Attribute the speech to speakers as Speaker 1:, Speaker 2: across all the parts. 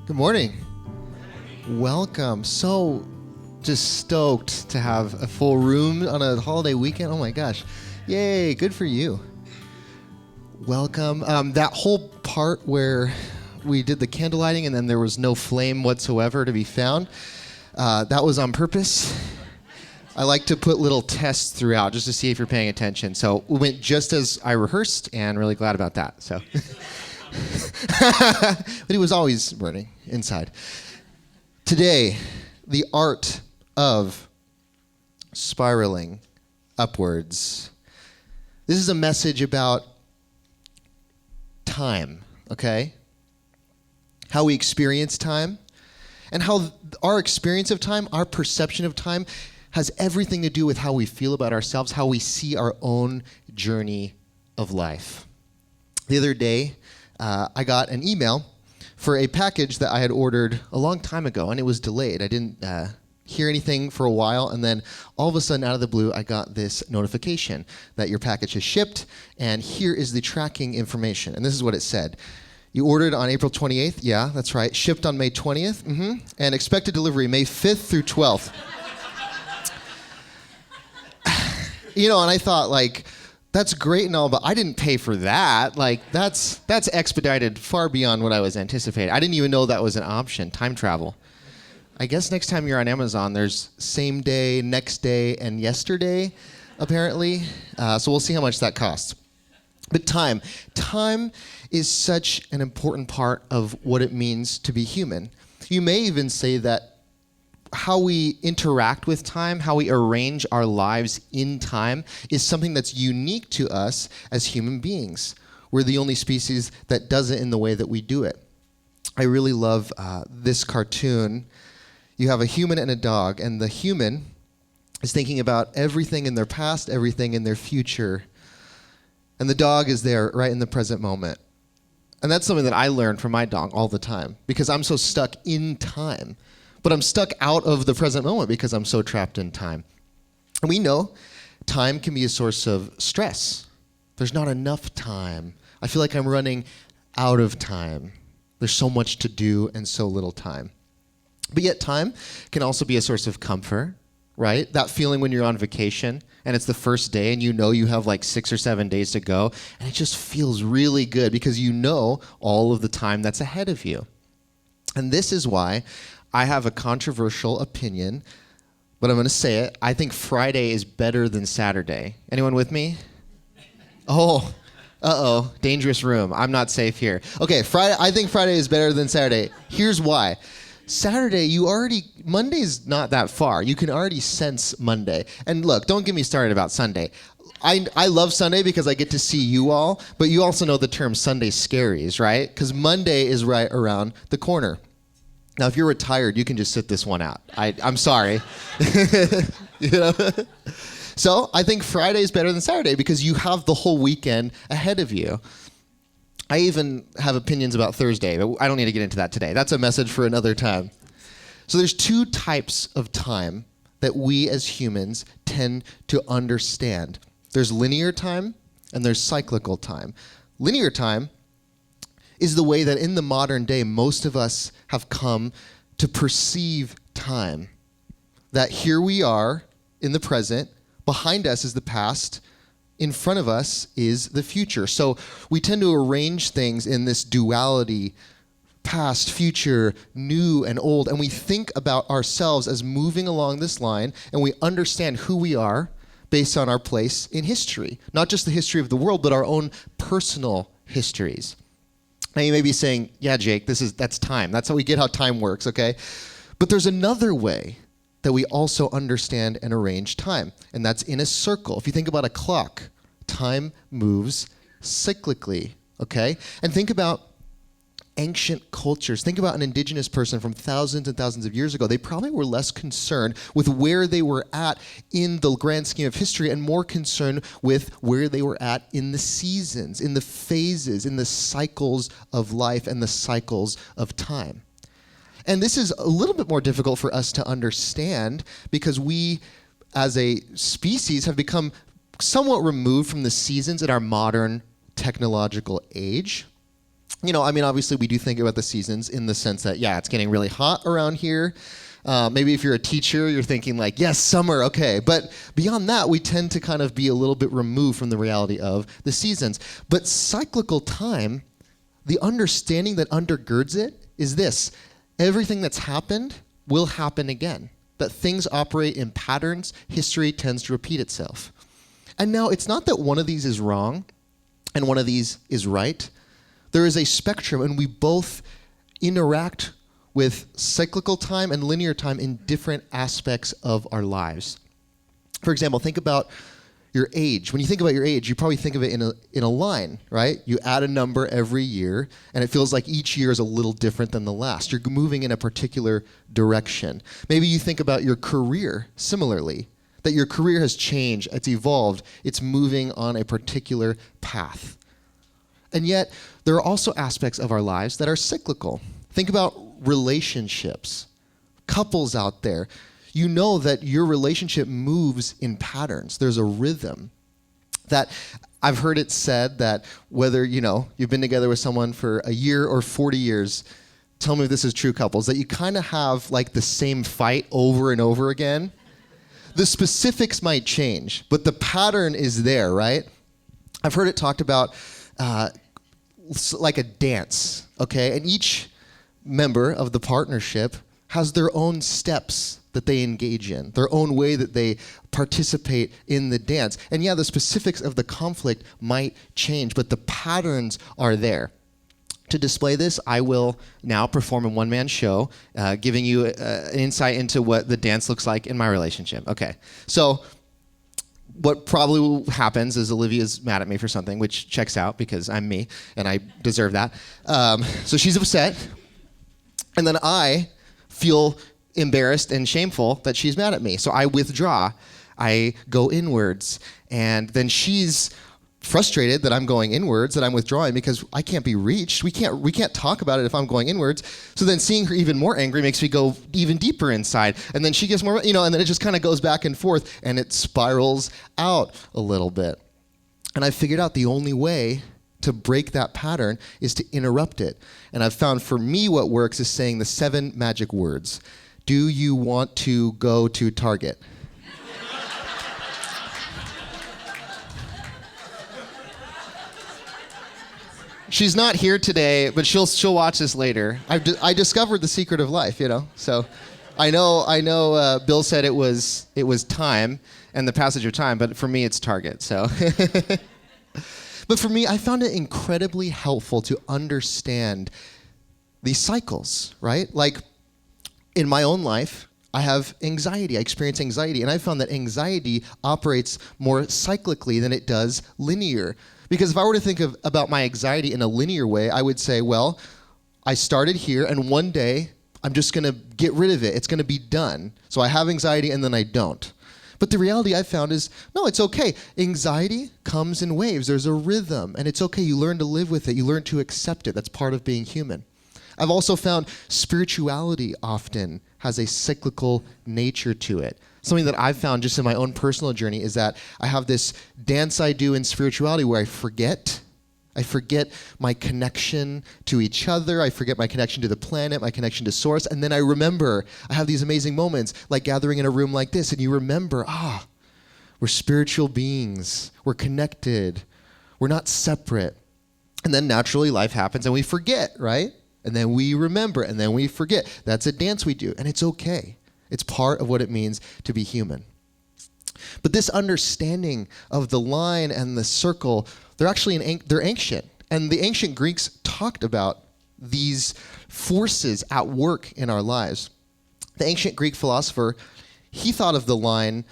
Speaker 1: Good morning. Welcome. So just stoked to have a full room on a holiday weekend. Oh my gosh. Yay, good for you. Welcome. That whole part where we did the candle lighting and then there was no flame whatsoever to be found, that was on purpose. I like to put little tests throughout just to see if you're paying attention. So we went just as I rehearsed and really glad about that. So, but it was always burning inside. Today, the art of spiraling upwards. This is a message about time, okay? How we experience time, and how our experience of time, our perception of time, has everything to do with how we feel about ourselves, how we see our own journey of life. The other day, I got an email for a package that I had ordered a long time ago, and it was delayed. I didn't hear anything for a while, and then all of a sudden, out of the blue, I got this notification that your package is shipped, and here is the tracking information. And this is what it said. You ordered on April 28th? Yeah, that's right. Shipped on May 20th? Mm-hmm. And expected delivery May 5th through 12th. You know, and I thought, like, that's great and all, but I didn't pay for that. Like, that's expedited far beyond what I was anticipating. I didn't even know that was an option, time travel. I guess next time you're on Amazon, there's same day, next day, and yesterday, apparently. So we'll see how much that costs. But time is such an important part of what it means to be human. You may even say that how we interact with time, how we arrange our lives in time, is something that's unique to us as human beings. We're the only species that does it in the way that we do it. I really love this cartoon. You have a human and a dog, and the human is thinking about everything in their past, everything in their future. And the dog is there right in the present moment. And that's something that I learned from my dog all the time, because I'm so stuck in time. But I'm stuck out of the present moment because I'm so trapped in time. And we know time can be a source of stress. There's not enough time. I feel like I'm running out of time. There's so much to do and so little time. But yet time can also be a source of comfort, right? That feeling when you're on vacation and it's the first day and you know you have like 6 or 7 days to go, and it just feels really good because you know all of the time that's ahead of you. And this is why I have a controversial opinion, but I'm going to say it. I think Friday is better than Saturday. Anyone with me? Oh, dangerous room. I'm not safe here. Okay, I think Friday is better than Saturday. Here's why. Saturday, Monday's not that far. You can already sense Monday. And look, don't get me started about Sunday. I love Sunday because I get to see you all, but you also know the term Sunday scaries, right? Because Monday is right around the corner. Now, if you're retired, you can just sit this one out. I'm sorry. You know? So I think Friday is better than Saturday because you have the whole weekend ahead of you. I even have opinions about Thursday, but I don't need to get into that today. That's a message for another time. So there's two types of time that we as humans tend to understand. There's linear time and there's cyclical time. Linear time is the way that in the modern day, most of us have come to perceive time. That here we are in the present, behind us is the past, in front of us is the future. So we tend to arrange things in this duality, past, future, new and old, and we think about ourselves as moving along this line, and we understand who we are based on our place in history. Not just the history of the world, but our own personal histories. Now you may be saying, yeah, Jake, that's time. That's how we get how time works, okay? But there's another way that we also understand and arrange time, and that's in a circle. If you think about a clock, time moves cyclically, okay? And think about ancient cultures. Think about an indigenous person from thousands and thousands of years ago. They probably were less concerned with where they were at in the grand scheme of history and more concerned with where they were at in the seasons, in the phases, in the cycles of life and the cycles of time. And this is a little bit more difficult for us to understand because we, as a species, have become somewhat removed from the seasons in our modern technological age. Obviously we do think about the seasons in the sense that, yeah, it's getting really hot around here. Maybe if you're a teacher, you're thinking like, yes, summer, okay. But beyond that, we tend to kind of be a little bit removed from the reality of the seasons. But cyclical time, the understanding that undergirds it is this: everything that's happened will happen again. That things operate in patterns, history tends to repeat itself. And now it's not that one of these is wrong and one of these is right. There is a spectrum, and we both interact with cyclical time and linear time in different aspects of our lives. For example, think about your age. When you think about your age, you probably think of it in a line, right? You add a number every year, and it feels like each year is a little different than the last. You're moving in a particular direction. Maybe you think about your career similarly, that your career has changed, it's evolved, it's moving on a particular path. And yet, there are also aspects of our lives that are cyclical. Think about relationships, couples out there. You know that your relationship moves in patterns. There's a rhythm. That I've heard it said that whether, you've been together with someone for a year or 40 years, tell me if this is true, couples, that you kind of have like the same fight over and over again. The specifics might change, but the pattern is there, right? I've heard it talked about like a dance, okay? And each member of the partnership has their own steps that they engage in, their own way that they participate in the dance. And yeah, the specifics of the conflict might change, but the patterns are there. To display this, I will now perform a one-man show, giving you an insight into what the dance looks like in my relationship. Okay, so what probably happens is Olivia's mad at me for something, which checks out because I'm me, and I deserve that. So she's upset, and then I feel embarrassed and shameful that she's mad at me. So I withdraw. I go inwards, and then she's frustrated that I'm going inwards, that I'm withdrawing because I can't be reached. We can't talk about it if I'm going inwards. So then seeing her even more angry makes me go even deeper inside. And then she gets more, and then it just kind of goes back and forth and it spirals out a little bit. And I figured out the only way to break that pattern is to interrupt it. And I've found for me what works is saying the 7 magic words. Do you want to go to Target? She's not here today, but she'll watch this later. I discovered the secret of life, So I know. Bill said it was time and the passage of time, but for me it's Target. So, but for me, I found it incredibly helpful to understand these cycles, right? Like in my own life, I have anxiety. I experience anxiety, and I found that anxiety operates more cyclically than it does linear. Because if I were to think about my anxiety in a linear way, I would say, well, I started here, and one day I'm just going to get rid of it. It's going to be done. So I have anxiety, and then I don't. But the reality I found is, no, it's okay. Anxiety comes in waves. There's a rhythm, and it's okay. You learn to live with it. You learn to accept it. That's part of being human. I've also found spirituality often has a cyclical nature to it. Something that I've found just in my own personal journey is that I have this dance I do in spirituality where I forget my connection to each other, I forget my connection to the planet, my connection to source, and then I remember. I have these amazing moments like gathering in a room like this, and you remember, we're spiritual beings, we're connected, we're not separate. And then naturally life happens and we forget, right? And then we remember, and then we forget. That's a dance we do, and it's okay. It's part of what it means to be human. But this understanding of the line and the circle, they're actually they're ancient. And the ancient Greeks talked about these forces at work in our lives. The ancient Greek philosopher, he thought of the line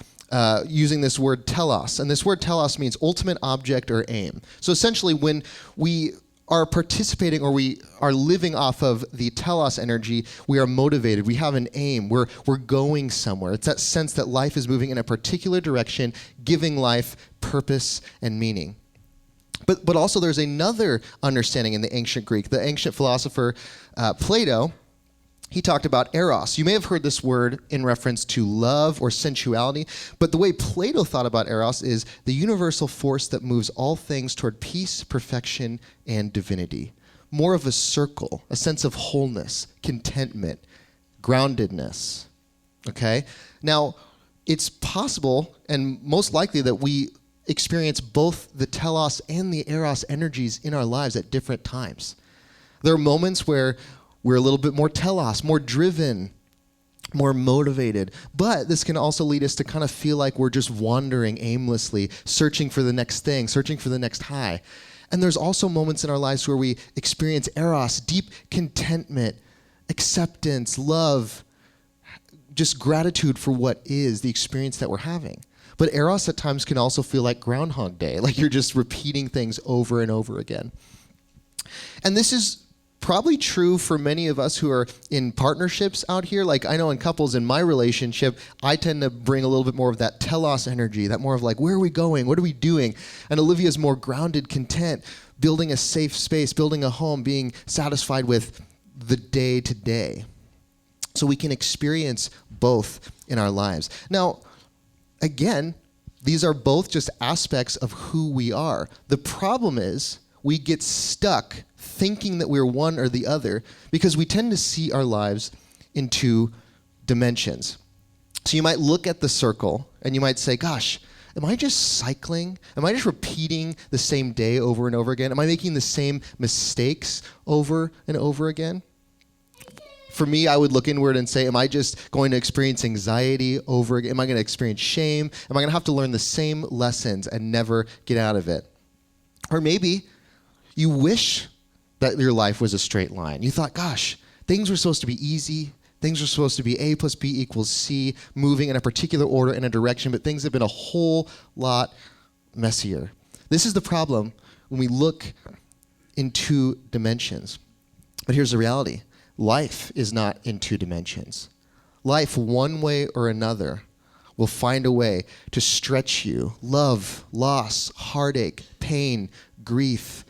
Speaker 1: using this word telos. And this word telos means ultimate object or aim. So essentially when we are participating or we are living off of the telos energy, we are motivated, we have an aim, we're going somewhere. It's that sense that life is moving in a particular direction, giving life purpose and meaning. But also there's another understanding in the ancient Greek. The ancient philosopher Plato, he talked about eros. You may have heard this word in reference to love or sensuality, but the way Plato thought about eros is the universal force that moves all things toward peace, perfection, and divinity. more of a circle, a sense of wholeness, contentment, groundedness. Okay? Now, it's possible and most likely that we experience both the telos and the eros energies in our lives at different times. There are moments where we're a little bit more telos, more driven, more motivated. But this can also lead us to kind of feel like we're just wandering aimlessly, searching for the next thing, searching for the next high. And there's also moments in our lives where we experience eros, deep contentment, acceptance, love, just gratitude for what is, the experience that we're having. But eros at times can also feel like Groundhog Day, like you're just repeating things over and over again. And this is probably true for many of us who are in partnerships out here. Like I know in couples in my relationship, I tend to bring a little bit more of that telos energy, that more of like, where are we going? What are we doing? And Olivia's more grounded, content, building a safe space, building a home, being satisfied with the day to day. So we can experience both in our lives. Now, again, these are both just aspects of who we are. The problem is we get stuck thinking that we're one or the other because we tend to see our lives in two dimensions. So you might look at the circle and you might say, gosh, am I just cycling? Am I just repeating the same day over and over again? Am I making the same mistakes over and over again? For me, I would look inward and say, am I just going to experience anxiety over again? Am I going to experience shame? Am I going to have to learn the same lessons and never get out of it? Or maybe you wish that your life was a straight line. You thought, gosh, things were supposed to be easy. Things were supposed to be A plus B equals C, moving in a particular order in a direction, but things have been a whole lot messier. This is the problem when we look in two dimensions. But here's the reality. Life is not in two dimensions. Life, one way or another, will find a way to stretch you. Love, loss, heartache, pain, grief,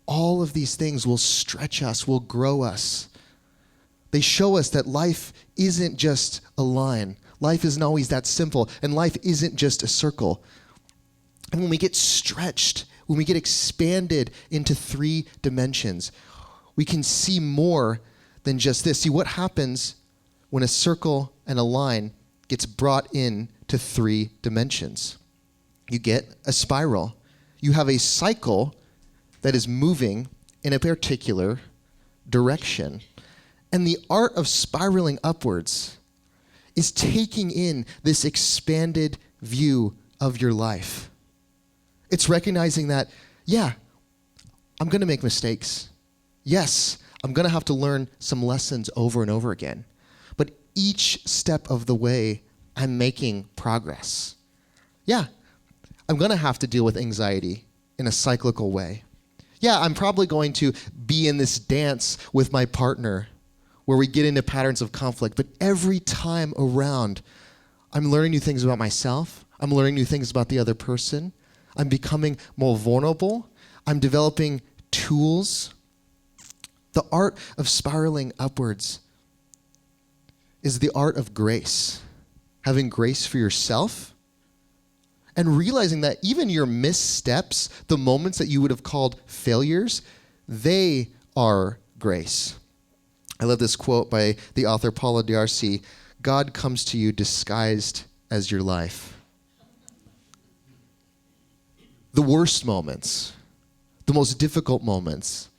Speaker 1: all of these things will stretch us, will grow us. They show us that life isn't just a line. Life isn't always that simple, and life isn't just a circle. And when we get stretched, when we get expanded into three dimensions, we can see more than just this. See, what happens when a circle and a line gets brought in to three dimensions? You get a spiral. You have a cycle that is moving in a particular direction. And the art of spiraling upwards is taking in this expanded view of your life. It's recognizing that, yeah, I'm going to make mistakes. Yes, I'm going to have to learn some lessons over and over again. But each step of the way, I'm making progress. Yeah, I'm going to have to deal with anxiety in a cyclical way. Yeah, I'm probably going to be in this dance with my partner where we get into patterns of conflict. But every time around, I'm learning new things about myself. I'm learning new things about the other person. I'm becoming more vulnerable. I'm developing tools. The art of spiraling upwards is the art of grace. Having grace for yourself and realizing that even your missteps, the moments that you would have called failures, they are grace. I love this quote by the author Paula D'Arcy. God comes to you disguised as your life. The worst moments, the most difficult moments,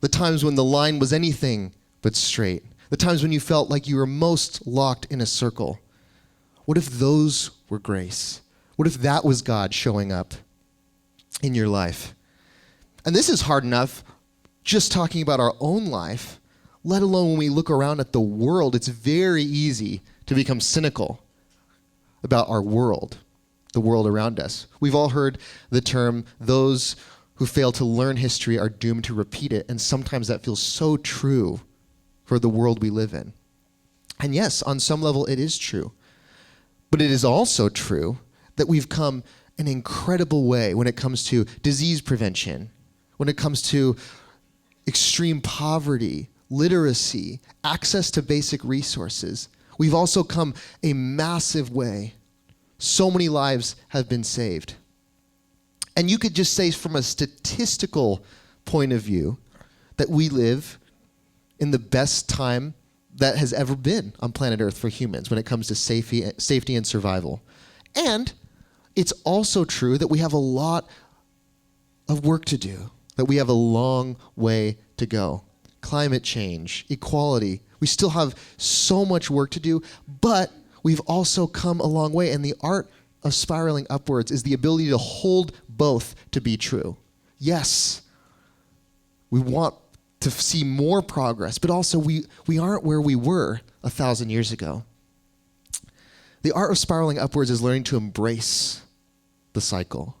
Speaker 1: the times when the line was anything but straight, the times when you felt like you were most locked in a circle. What if those were grace? What if that was God showing up in your life? And this is hard enough just talking about our own life, let alone when we look around at the world. It's very easy to become cynical about our world, the world around us. We've all heard the term, those who fail to learn history are doomed to repeat it, and sometimes that feels so true for the world we live in. And yes, on some level it is true, but it is also true that we've come an incredible way when it comes to disease prevention, when it comes to extreme poverty, literacy, access to basic resources. We've also come a massive way. So many lives have been saved. And you could just say from a statistical point of view that we live in the best time that has ever been on planet Earth for humans when it comes to safety and survival. And it's also true that we have a lot of work to do, that we have a long way to go. Climate change, equality, we still have so much work to do, but we've also come a long way. And the art of spiraling upwards is the ability to hold both to be true. Yes, we want to see more progress, but also we aren't where we were 1,000 years ago. The art of spiraling upwards is learning to embrace the cycle,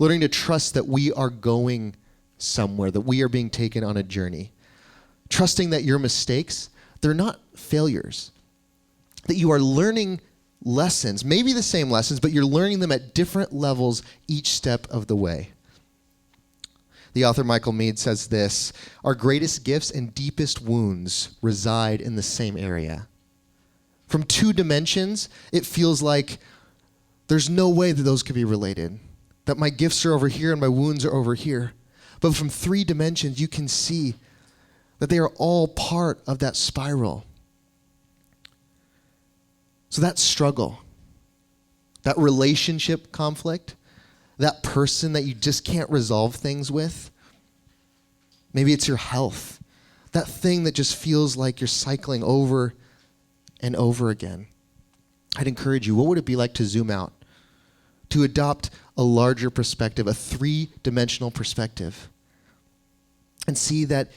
Speaker 1: learning to trust that we are going somewhere, that we are being taken on a journey, trusting that your mistakes, they're not failures, that you are learning lessons, maybe the same lessons, but you're learning them at different levels each step of the way. The author Michael Meade says this: our greatest gifts and deepest wounds reside in the same area. From 2 dimensions, it feels like there's no way that those could be related, that my gifts are over here and my wounds are over here. But from 3 dimensions, you can see that they are all part of that spiral. So that struggle, that relationship conflict, that person that you just can't resolve things with, maybe it's your health, that thing that just feels like you're cycling over and over again. I'd encourage you, what would it be like to zoom out, to adopt a larger perspective, a 3-dimensional perspective, and see that,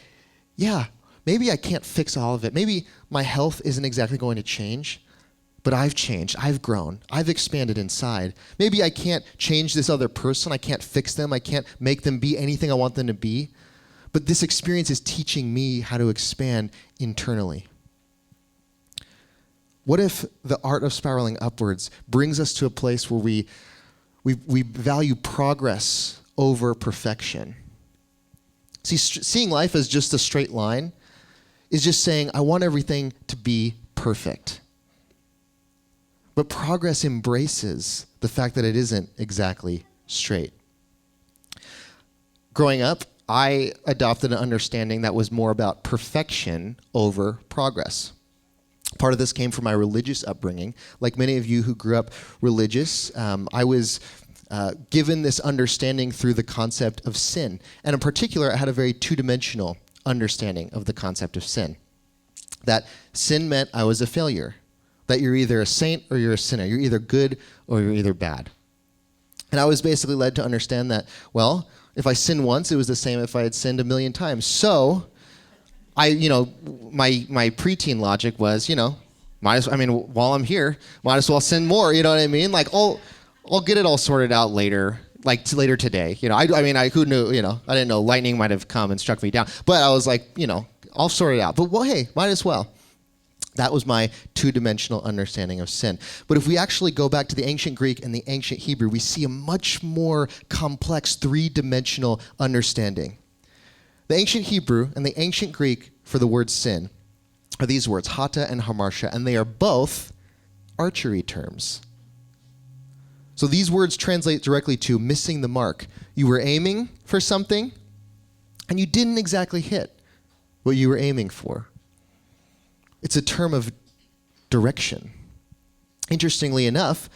Speaker 1: yeah, maybe I can't fix all of it. Maybe my health isn't exactly going to change, but I've changed, I've grown, I've expanded inside. Maybe I can't change this other person, I can't fix them, I can't make them be anything I want them to be, but this experience is teaching me how to expand internally. What if the art of spiraling upwards brings us to a place where we value progress over perfection? See, seeing life as just a straight line is just saying, I want everything to be perfect. But progress embraces the fact that it isn't exactly straight. Growing up, I adopted an understanding that was more about perfection over progress. Part of this came from my religious upbringing. Like many of you who grew up religious, I was given this understanding through the concept of sin. And in particular, I had a very 2-dimensional understanding of the concept of sin. That sin meant I was a failure. That you're either a saint or you're a sinner. You're either good or you're either bad. And I was basically led to understand that, well, if I sinned once, it was the same if I had sinned 1,000,000 times. So, my preteen logic was, while I'm here, might as well sin more, you know what I mean? Like, I'll get it all sorted out later, later today. Who knew, I didn't know lightning might have come and struck me down. But I was like, I'll sort it out. But, well, hey, might as well. That was my 2-dimensional understanding of sin. But if we actually go back to the ancient Greek and the ancient Hebrew, we see a much more complex 3-dimensional understanding. The ancient Hebrew and the ancient Greek for the word sin are these words, hata and hamartia, and they are both archery terms. So these words translate directly to missing the mark. You were aiming for something, and you didn't exactly hit what you were aiming for. It's a term of direction. Interestingly enough,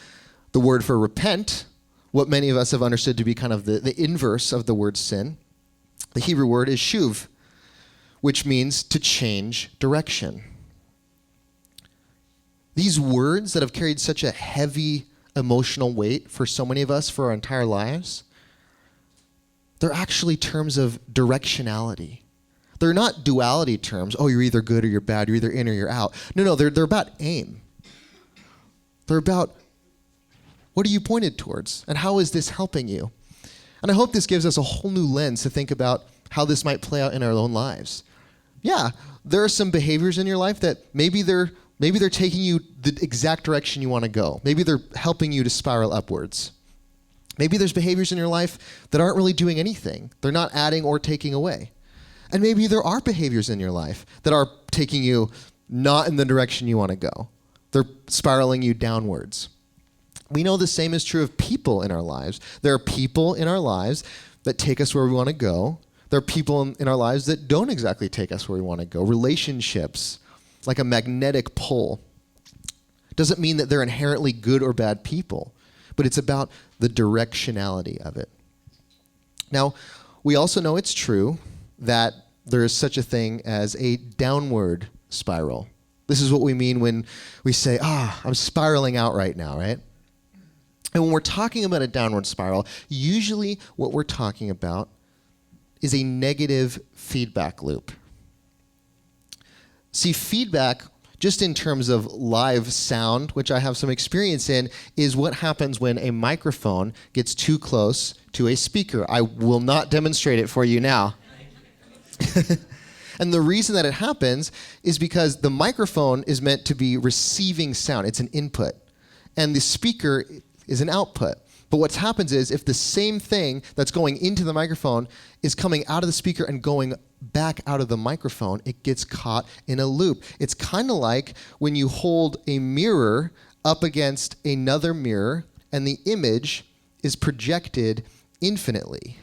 Speaker 1: the word for repent, what many of us have understood to be kind of the inverse of the word sin, the Hebrew word is shuv, which means to change direction. These words that have carried such a heavy emotional weight for so many of us for our entire lives, they're actually terms of directionality. They're not duality terms. Oh, you're either good or you're bad. You're either in or you're out. No, they're about aim. They're about what are you pointed towards and how is this helping you? And I hope this gives us a whole new lens to think about how this might play out in our own lives. Yeah, there are some behaviors in your life that maybe they're taking you the exact direction you want to go. Maybe they're helping you to spiral upwards. Maybe there's behaviors in your life that aren't really doing anything. They're not adding or taking away. And maybe there are behaviors in your life that are taking you not in the direction you want to go. They're spiraling you downwards. We know the same is true of people in our lives. There are people in our lives that take us where we want to go, There are people in our lives that don't exactly take us where we want to go. Relationships, like a magnetic pull. Doesn't mean that they're inherently good or bad people, but it's about the directionality of it. Now, we also know it's true that there is such a thing as a downward spiral. This is what we mean when we say, I'm spiraling out right now, right? And when we're talking about a downward spiral, usually what we're talking about is a negative feedback loop. See, feedback, just in terms of live sound, which I have some experience in, is what happens when a microphone gets too close to a speaker. I will not demonstrate it for you now. And the reason that it happens is because the microphone is meant to be receiving sound. It's an input. And the speaker is an output. But what happens is if the same thing that's going into the microphone is coming out of the speaker and going back out of the microphone, it gets caught in a loop. It's kind of like when you hold a mirror up against another mirror and the image is projected infinitely.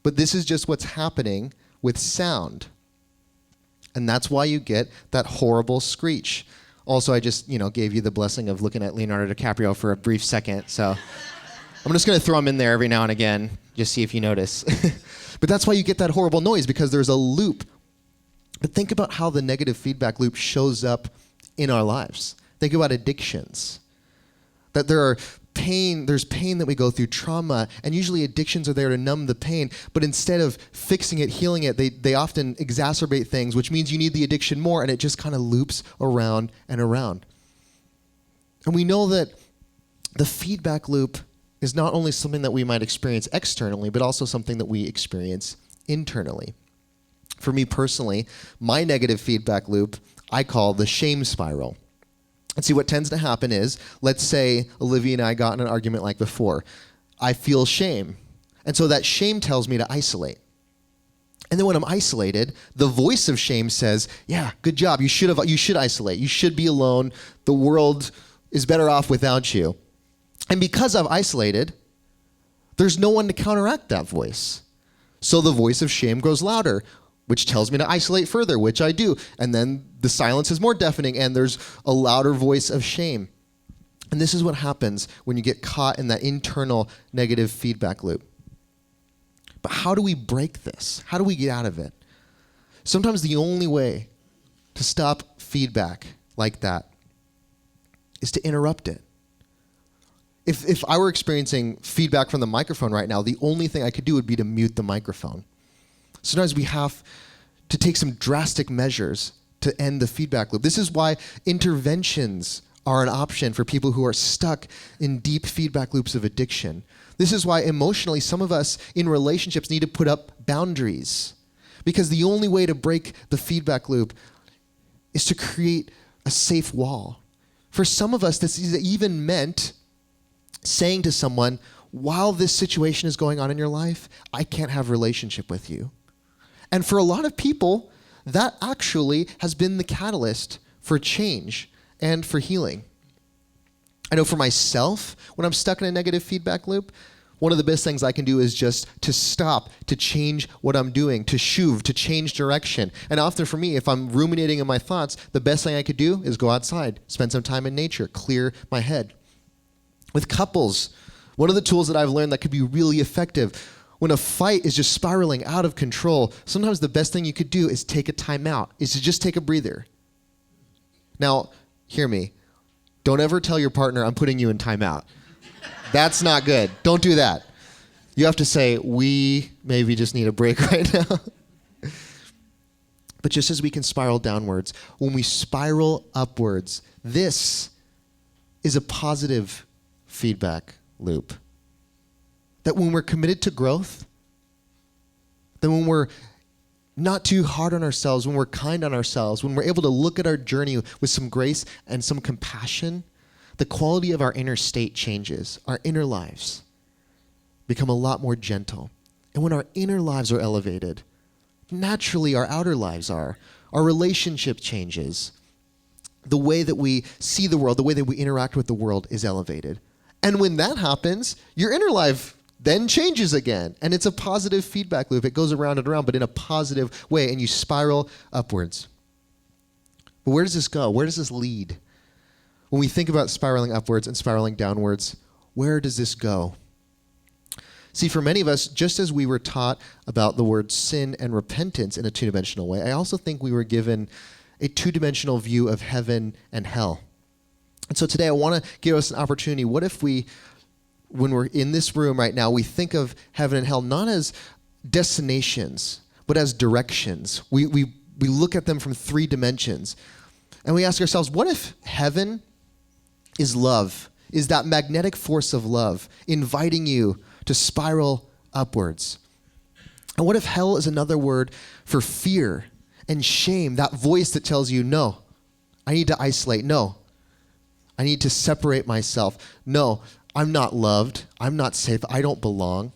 Speaker 1: But this is just what's happening with sound. And that's why you get that horrible screech. Also, I just, gave you the blessing of looking at Leonardo DiCaprio for a brief second, so I'm just going to throw him in there every now and again, just see if you notice. But that's why you get that horrible noise, because there's a loop. But think about how the negative feedback loop shows up in our lives. Think about addictions. That there's pain that we go through, trauma, and usually addictions are there to numb the pain, but instead of fixing it, healing it, they often exacerbate things, which means you need the addiction more, and it just kind of loops around and around. And we know that the feedback loop is not only something that we might experience externally, but also something that we experience internally. For me personally, my negative feedback loop, I call the shame spiral. And see, what tends to happen is, let's say Olivia and I got in an argument like before. I feel shame. And so that shame tells me to isolate. And then when I'm isolated, the voice of shame says, yeah, good job. You should isolate. You should be alone. The world is better off without you. And because I've isolated, there's no one to counteract that voice. So the voice of shame grows louder, which tells me to isolate further, which I do. And then the silence is more deafening, and there's a louder voice of shame. And this is what happens when you get caught in that internal negative feedback loop. But how do we break this? How do we get out of it? Sometimes the only way to stop feedback like that is to interrupt it. If I were experiencing feedback from the microphone right now, the only thing I could do would be to mute the microphone. Sometimes we have to take some drastic measures to end the feedback loop. This is why interventions are an option for people who are stuck in deep feedback loops of addiction. This is why emotionally some of us in relationships need to put up boundaries, because the only way to break the feedback loop is to create a safe wall. For some of us, this is even meant saying to someone, while this situation is going on in your life, I can't have a relationship with you. And for a lot of people, that actually has been the catalyst for change and for healing. I know for myself, when I'm stuck in a negative feedback loop, one of the best things I can do is just to stop, to change what I'm doing, to shuv, to change direction. And often for me, if I'm ruminating in my thoughts, the best thing I could do is go outside, spend some time in nature, clear my head. With couples, one of the tools that I've learned that could be really effective, when a fight is just spiraling out of control, sometimes the best thing you could do is take a time out, is to just take a breather. Now, hear me. Don't ever tell your partner, I'm putting you in timeout. That's not good. Don't do that. You have to say, we maybe just need a break right now. But just as we can spiral downwards, when we spiral upwards, this is a positive feedback loop. That when we're committed to growth, that when we're not too hard on ourselves, when we're kind on ourselves, when we're able to look at our journey with some grace and some compassion, the quality of our inner state changes. Our inner lives become a lot more gentle. And when our inner lives are elevated, naturally our outer lives are. Our relationship changes. The way that we see the world, the way that we interact with the world is elevated. And when that happens, your inner life then changes again. And it's a positive feedback loop. It goes around and around, but in a positive way, and you spiral upwards. But where does this go? Where does this lead? When we think about spiraling upwards and spiraling downwards, where does this go? See, for many of us, just as we were taught about the word sin and repentance in a two-dimensional way, I also think we were given a two-dimensional view of heaven and hell. And so today I want to give us an opportunity. What if we, when we're in this room right now, we think of heaven and hell not as destinations, but as directions. We look at them from three dimensions. And we ask ourselves, what if heaven is love, is that magnetic force of love, inviting you to spiral upwards? And what if hell is another word for fear and shame, that voice that tells you, no, I need to isolate. No, I need to separate myself. No, I'm not loved. I'm not safe. I don't belong.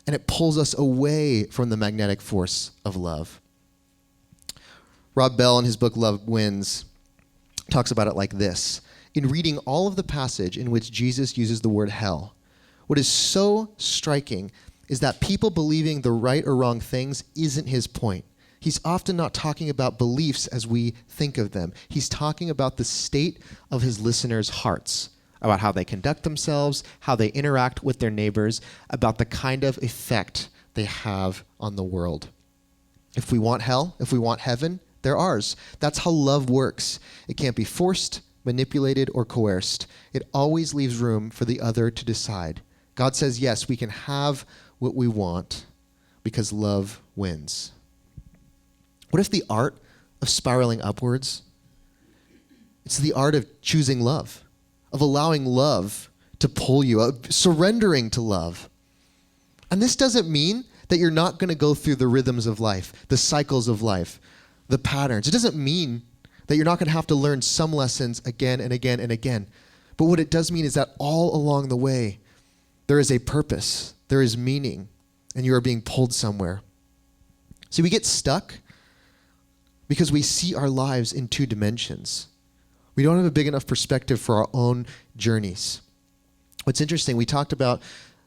Speaker 1: And it pulls us away from the magnetic force of love. Rob Bell, in his book Love Wins, talks about it like this. In reading all of the passage in which Jesus uses the word hell, what is so striking is that people believing the right or wrong things isn't his point. He's often not talking about beliefs as we think of them. He's talking about the state of his listeners' hearts, about how they conduct themselves, how they interact with their neighbors, about the kind of effect they have on the world. If we want hell, if we want heaven, they're ours. That's how love works. It can't be forced, manipulated, or coerced. It always leaves room for the other to decide. God says, yes, we can have what we want because love wins. What if the art of spiraling upwards, it's the art of choosing love, of allowing love to pull you, of surrendering to love. And this doesn't mean that you're not going to go through the rhythms of life, the cycles of life, the patterns. It doesn't mean that you're not going to have to learn some lessons again and again and again. But what it does mean is that all along the way, there is a purpose, there is meaning, and you are being pulled somewhere. See, we get stuck because we see our lives in two dimensions. We don't have a big enough perspective for our own journeys. What's interesting, we talked about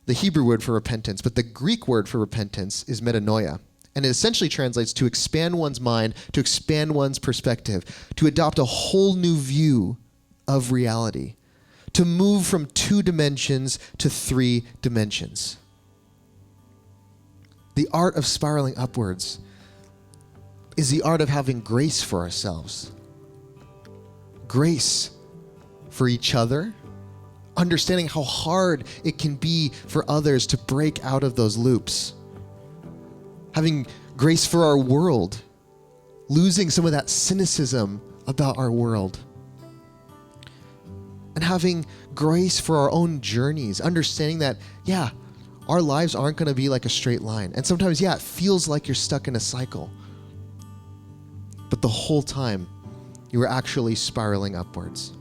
Speaker 1: the Hebrew word for repentance, but the Greek word for repentance is metanoia. And it essentially translates to expand one's mind, to expand one's perspective, to adopt a whole new view of reality, to move from two dimensions to three dimensions. The art of spiraling upwards is the art of having grace for ourselves, grace for each other, understanding how hard it can be for others to break out of those loops, having grace for our world, losing some of that cynicism about our world, and having grace for our own journeys, understanding that, yeah, our lives aren't going to be like a straight line. And sometimes, yeah, it feels like you're stuck in a cycle. But the whole time, you are actually spiraling upwards.